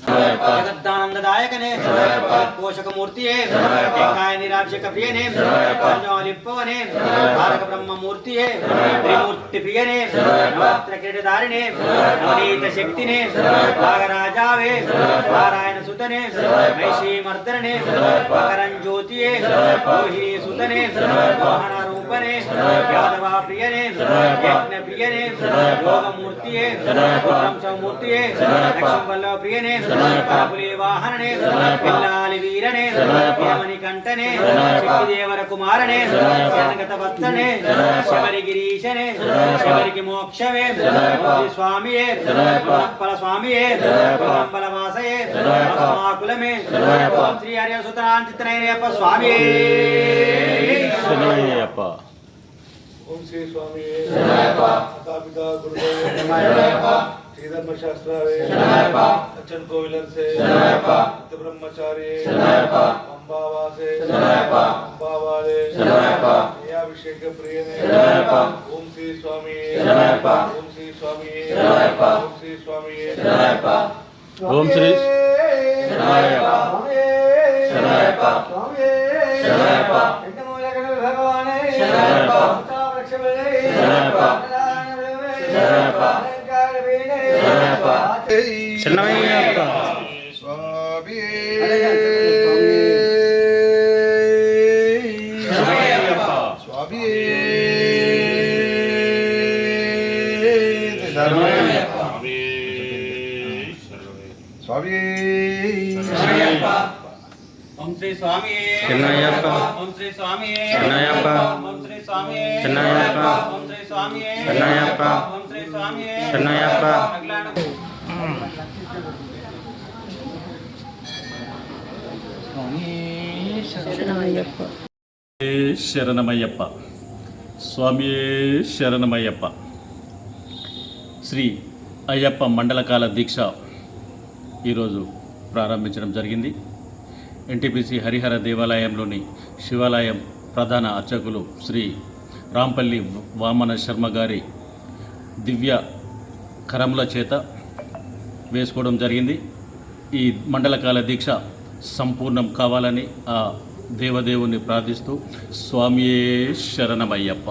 जगदानंददायकने पोषकमूर्तिये एकाय निराभिषेक प्रियने पंचलिप्पवने भारक ब्रह्ममूर्तिये त्रिमूर्तिप्रियने नवत्र किरीटधारिणे नवनीत शक्तिने नागराजावे नारायण सुतने महिषी मर्दने मकरं ज्योतिये मोहिनी सुतने वाहन रूपने यादवा प्रियने यज्ञ प्रियने योगमूर्तिये ब्रह्ममूर्तिये लक्ष्मी वल्लभ प्रियने पुली वाहनने पिल्लाली वीरने यमनि कंठने शक्तिदेवर कुमारने जनगत वत्सने शबरी गिरीशने शबरी की मोक्षवे स्वामीये फल स्वामीये फल वासये अस्माकुलमे ओम श्री हरि सुतरां चित्रयप्प स्वामीये शरणयप्प ओम श्री स्वामीये शरणयप्प माता-पिता गुरुदेव शरणयप्प श्रीधर्म शास्त्रावे शरणयप्प अच्चन कोविलर से शरणयप्प नित्य ब्रह्मचारी शरणयप्प अंबावासे शरणयप्प अंबावाले शरणयप्प अभिषेक प्रियने शरणयप्प ओम श्री स्वामीये शरणयप्प ओम श्री स्वामीये शरणयप्प ओम श्री स्वामीये शरणयप्प ओम श्री शरणयप्प शरणयप्प शरणयप्प भगवाने शरणयप्प शरणयप्प शरणयप्प शरणयप्प स्वामी शरणयप्प स्वामी स्वामी शरणयप्प ओम श्री स्वामी शरणयप्प ओम श्री स्वामी शरणयप्प ओम श्री स्वामी शरणयप्प ओम श्री स्वामी शरणयप्प ओम श्री स्वामी शरणयप्प శరణమయ్యప్ప స్వామియే శరణమయ్యప్ప. శ్రీ అయ్యప్ప మండలకాల దీక్ష ఈరోజు ప్రారంభించడం జరిగింది. ఎన్టీపీసీ హరిహర దేవాలయంలోని శివాలయం ప్రధాన అర్చకులు శ్రీ రాంపల్లి వామన శర్మ గారి దివ్య కరముల చేత వేసుకోవడం జరిగింది. ఈ మండలకాల దీక్ష సంపూర్ణం కావాలని ఆ దేవదేవుని ప్రార్థిస్తూ స్వామియే శరణమయ్యప్ప.